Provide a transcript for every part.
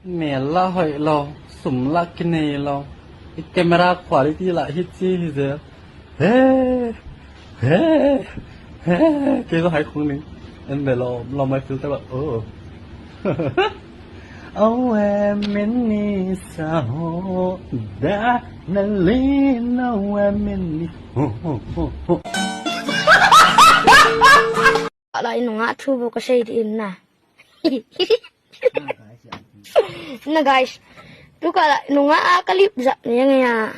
Mela hoi lo, sumla kine lo. Camera quality la hichi hize. Hey, hey, hey. Cái đó hay không nè. Em về lo mai filter là Oh em mình đi sao đã nên lý nào em mình đi. Lại nó ngã thu vào cái xe điện nè. Nah guys, tu kalau nunga kalip zat ni yang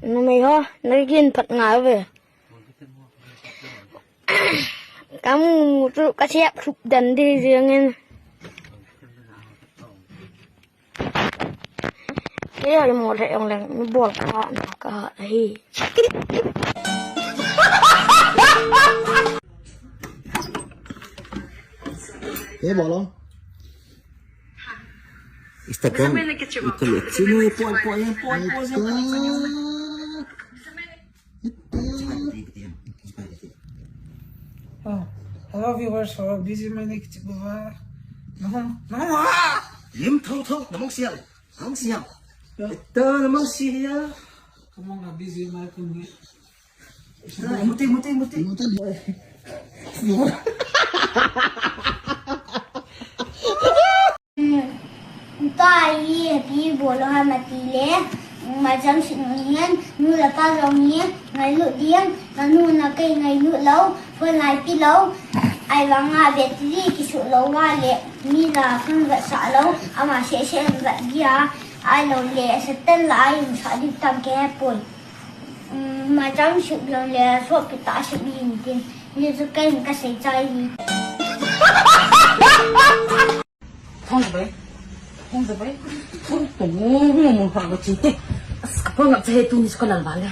numai ho, nagin pat ngau về. Kamu tu kasih sup dan di riangin. Ini ada mau ada yang lain buat apa hi. Thế bỏ luôn. Instagram. Itu lihat sini poin. Hello viewers, for busy mana kita buat. Nong. Lim thâu, namang siang. Itu namang siang. Kamu nggak busy mana kini? Muti. Tay thì bố lo hai mà tí lé mà chăm sự nhiên như là ta rồng nhiên ngày lụi điên nó nuôi là cây ngày lụi lâu phân lại tí lâu ai vắng à biết gì cái sự lâu ra lẹ như là phân vật xả lâu mà sẽ vật gì ai lâu lẹ sẽ tên là ai sợ đi tầm cái bồi mà chăm sự lâu lẹ suốt cái ta sự đi tiền như cái cây mình cái sẽ chơi gì không sabay. Tungo mo ang chite. As kapag ngap sa heto ni ko lalbala.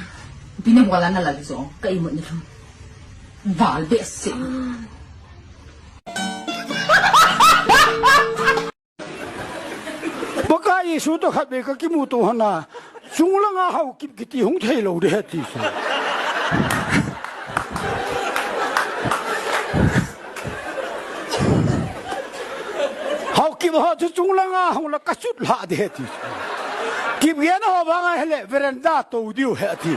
Pinawala na lagi so kay mo ni. Valde se. Baka isu to khat be ka ki mu to hana. Sungla nga hau kip kiti hung thei lo de hati so. Kib ho chu chung langa hong la ka chut la de ti kib yen ho ba nga hele veranda to diu he ti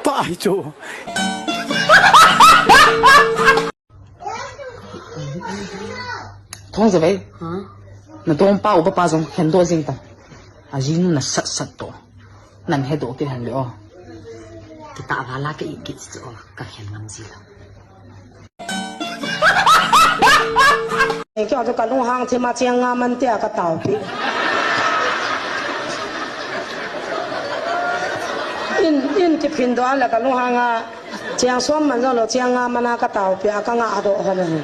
pa hi chu Thong sabay. Na dong pa upa pa zong hendo jing ta. Ajinu na sat to. Nan hedo ke han le o. Kita wala ke ikit so ka hen nam zila. Kau tu kalau hang cuma ciangan mentia ke tahu pi. In di pindoan lah kalau hang ciang suam mana lo ciangan mana ke tahu pi akan ada orang ni.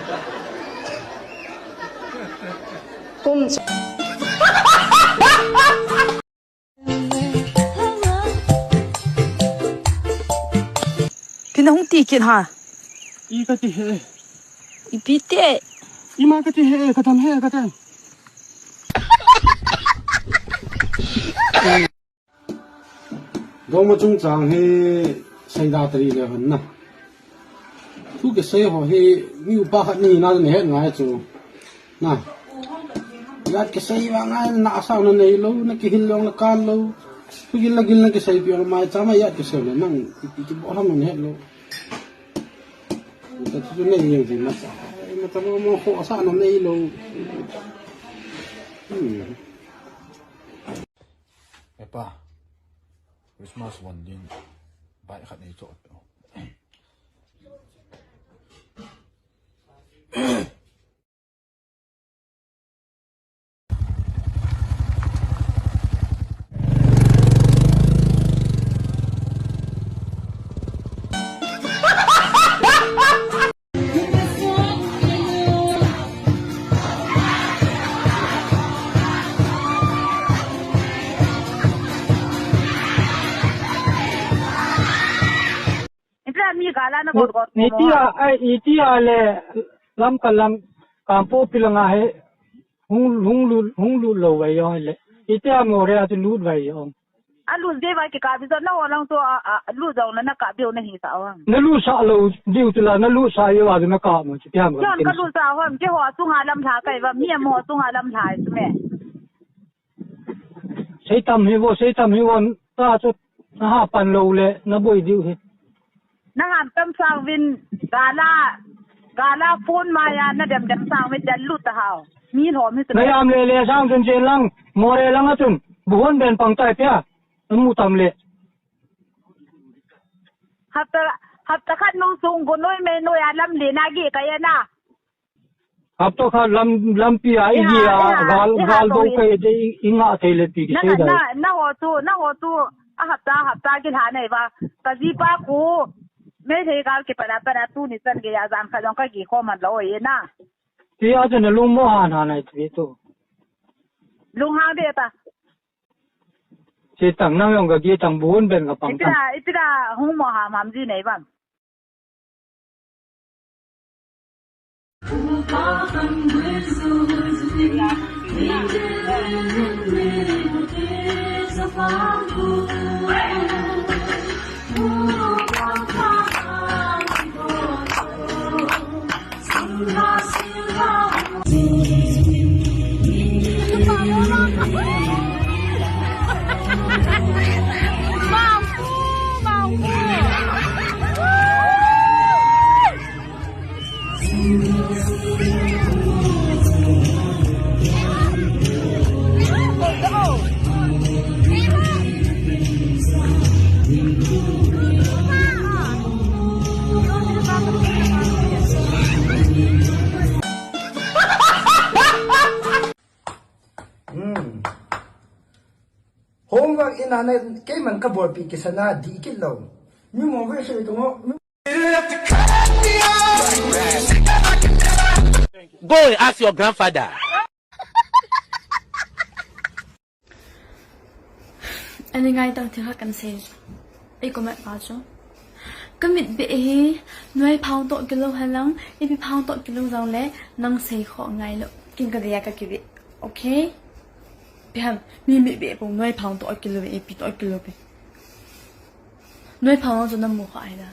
Kina hong tikin ha. Ika ti he. Ipite. Ima ka ti he ka tam he ka tam. dong ma chung chang he sai da tri le han na thu ke sai ho he mi pa khat ni na ne he ngai chu na yat ke sai wa ngai na sa na nei lo na ki hil long la kan lo thu gil na ke sai pi ma cha ma yat ke sai na nang ti bo ham ne he lo ta chu ne yeng ji na sa ma ta mo ho sa na nei lo Epa, Christmas one din, baik kat ni cok. Itia le lam kalam kampo pilanga he hung lu lo vai yo le itia more at lut vai yo lu de vai ke ka bi zo na wa lang so lu zo na ka bi na hi sa wa na lu sa lo diu tila na lu sa yo wa na ka mo chi tiam jon ka lu sa wa ke ho su nga lam tha kai wa mi mo su nga lam thai su me sei tam hi wo ta chu na ha pan lo le na boi diu he na han tam sang win gala phone ma ya na dem sang win dan lu ta haw mi ho mi su na yam le sang chen chen lang mo re lang atun buhon ben pang tai pya mu tam le hafta khat nong sung go noi me noi alam le na gi ka ya na ab to kha lam pi ai gi gal do ke de inga thele pi ki sei da na ho tu a hafta ki tha nei ba ka ji pa ku me the gal ke para tu ni san ge ya zam kha jong ka gi khom man lo ye na ti a chen lu mo han ha nai ti to lung hang de ta che tang na yong ga gi tang buhon ben ga pang tam itira hung mo ha mam ji nei ba homework in ane ke man ka bor pi kisana di kit lo mi mo ve se to mo go and ask your grandfather. Anh ngay tao thì khác cần xem, ai có mẹ bảo cho, cái mịt bị nuôi phao tội kilo hay lắm, ai bị phao tội kilo giàu lẽ, năng xây khó ngay lắm, kinh cái gì cái gì, ok? Bây giờ mình bị bụng nuôi phao tội kilo bị bị tội kilo bị, nuôi phao cho nó mua khoai đó.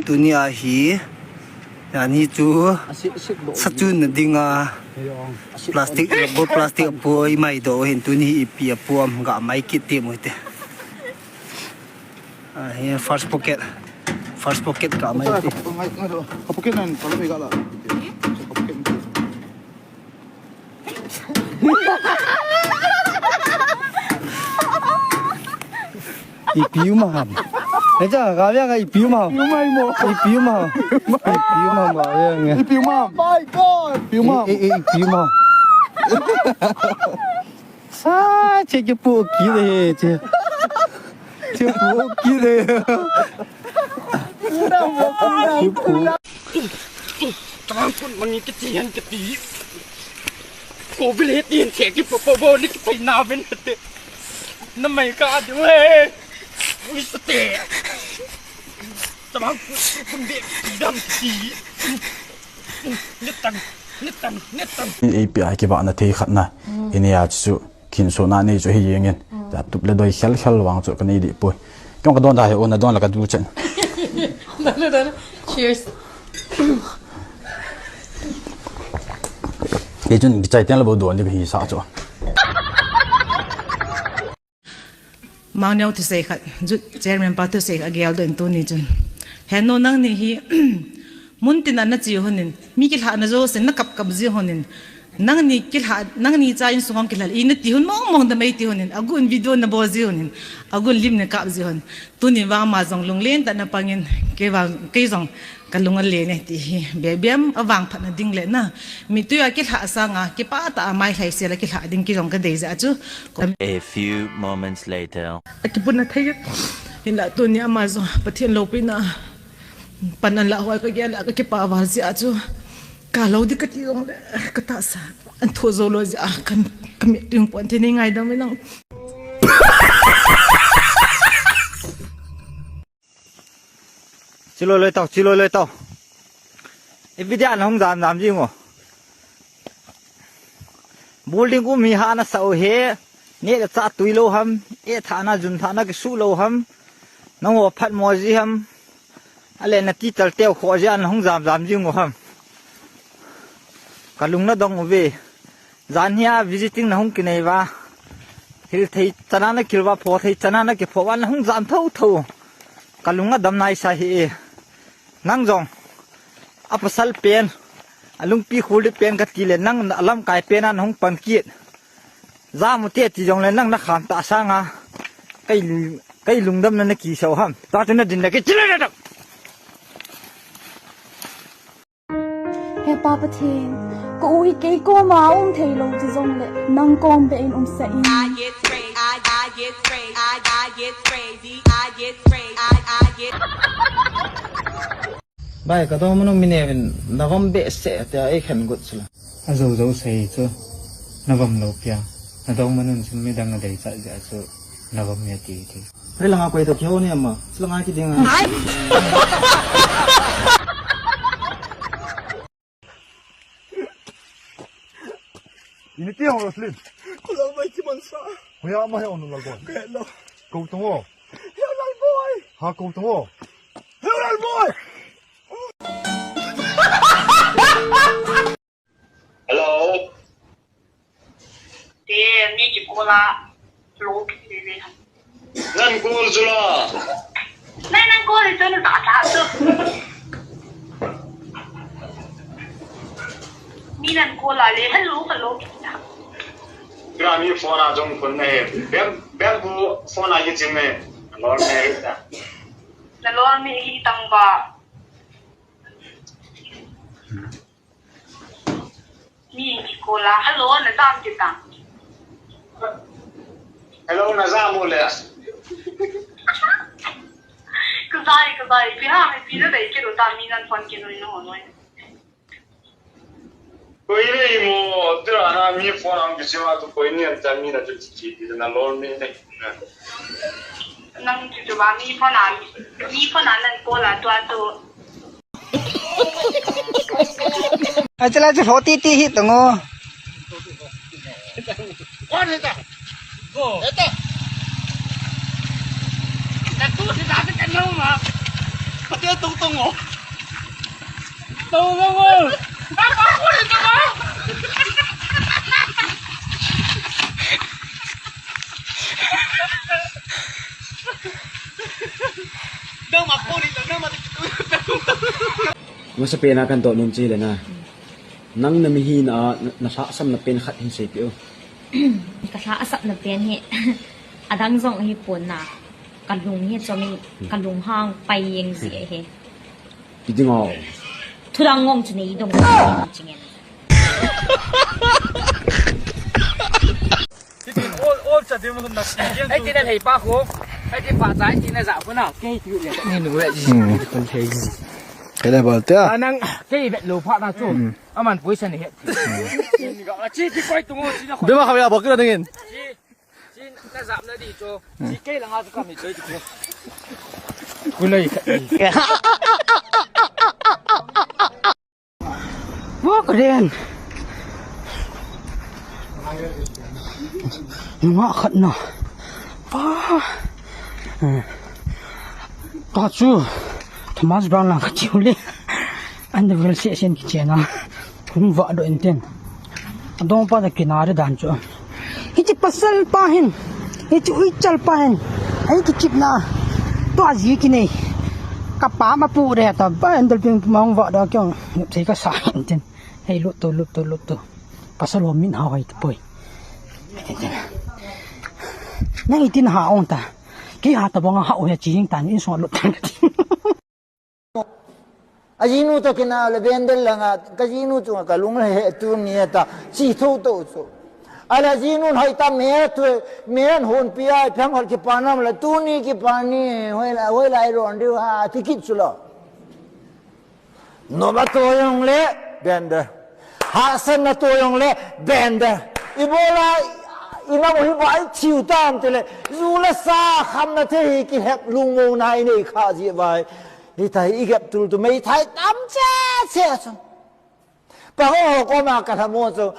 dunia hi yani chu sachun dinga plastic poi mai do hin tu ni pi puam ga mai kit ti mo te here first pocket ga mai ti pocket nan kalau me gala ipiu maham Eja gavya ga ipiu maham ipiu maham ga ya ipiu maham my god ipiu maham ipiu maham sa che ke pu ki de che pu ki de Tang pun mani kecian keti. Ko boleh tin cek ki popo ni ki na ben te. Namai ka adu he. Wis te. Tang pun de dam ki. Netan. API ki ba na thei khat na. Ini ya chu kin so na nei chu hi yengin. Ta tup le doi khel wang chu ka nei di poi. Kyong ka don da he on na don la ka du chen. Cheers. Cái chuyện chạy tiền là bao đồn thì bị sao cho mang nhau thì say khát chút chairman bắt tôi say agial đến tôi ní chun hẹn nó năng ní hi muốn tin anh chỉ honin mi kil hạ nó zo sen nó cặp gì honin năng ní kil hạ năng ní cha in sung kil hạ in ti hon mong đam ai ti honin agun video na bo gì honin agun lim na cặp gì hon tôi ní vang ma zong lung len ta na pangin ke vang ke zong kalungan le ne ti bebem awang phat na ding le na mi tu ya kil hạ sanga ke pa ta mai lai se la kil hạ ding ki rong ka dei za chu A few moments later. akipun na thay hin la tu ni amazo pathen lo pina panan la hoi ka gel ka ke pa war si a chu ka lo di ka ti rong le ka ta sa an tho zo lo ja kan kami ting pon the ni ngai dang me nang chỉ lôi tàu video anh không làm gì ngô building của mình hạ nó sâu he nè cha tui lo ham e thà na jun thà na cái su lo ham nó ngô phát mò gì ham ale na ti tal teo kho jan hong zam ji ngo ham kalung na dong về zania visiting na hong kinai wa hil thei chana na kilwa pho thei chana na ke pho wan hong zam thâu kalung na dam nai sa hi nang jong apasal pen alung pi khuli pen ka ti le nang alam kai pen an hong pan kiet za mu te ti jong le nang na kham ta sa nga cái lungdam na ki sau ham ta tu na din na ke chile da he pa pathen ko ui ke ko ma thei lo chi jong le nang kom be in sa in I get sprayed, I get sprayed, I get crazy, I get sprayed, I get. bai ka do mano mine navam be se ta e khan gut sula azo zo sei chu navam lo pya nadong manun sin mi dang dei cha ja chu navam ya ti ti re langa koi to kyo ne amma slanga ki dinga ini tiang orang slim. Kalau baik cuma sah. Hoya ama he onu lal boy. Hello. Kau tunggu. Hello boy. Ha kau tunggu. Hello boy. Hello. Dia ni cikgu lah. Log ni. Nan kul jula. Nan kul itu nak tak tu. Ni nan kul lah le. Hello. Kami phone ajong phone này. Bem bu phone aja jeng này. Lor này kita. Lor ni hitang ba. Ni cikgu lah. Hello, nazam kita. Hello, nazam boleh. Kazai. Pihak dah ikut utama minan phone kino ino honoi. Koi ni mo tu ana mi phone ang kisiwa tu koi ni anta mi na tu cici di na lor ni ni. Nang tu ba mi phone an kola tu. Achala chu hoti ti hi tango Kau ni tak? Go. Eta. Itu si David kan nama mah. Pasti tung oh. Tung oh. Apa aku ni sama? Nama aku ni nama Masa pena kan to nun chi le na nang na mi hi na sa sam na pen khat hin se pio ka sa asap na pen hi adang zong hi pon na kalung hi chomi kalung hang pai yeng si he ti dingo thurang ngong chune I dong chingen all cha de mo na ai tin thei pa khu ai tin pa trái tin na dạo ko na ke tu le ni nu le ji kon thei cái này bảo tiếc năng cái vẹn lù phát ra chỗ à mình cuối sen này hết gọi là chi quay tung chi nó biết mà không要bảo cái này chi ta giảm nó đi chỗ chi cây là ngao cho mình chơi chứ cuối này Wah keren. Ngak khat na. Ka chu Thomas Brown lang kachuli. Ande vil se sen kichena. Kung va do enten. Adong pa da kinare dan chu. Hichi pasal pahin. Hichi ui chal pahin. Ai kichip na. To aji ki nei. Kapa ma pu re ta ba andal ping mong va da kyong. Nyep sei ka sa enten. Hey lut to. Pasal wa min hawai to poi. Nang itin ha on ta. Ki ha ta bong ha o ya chi jing tan in so lut tan. Ajinu to kina le bendel langa kajinu tu ka lung he tu ni ta chi tho to so ala jinu hai ta me tu men hon pia phang hol ki panam la tu ni ki pani hoi lai ron diu ha ti kit sulo no ba to yong le bender ha sen na to yong le bender ibola ina mo hi bai chiu tam te le zu la sa kham na the ki hep lung mo nai nei kha ji bai đi thấy gặp tụi mấy thấy tắm chết chết, bao nhiêu có mà cả thằng mua rồi.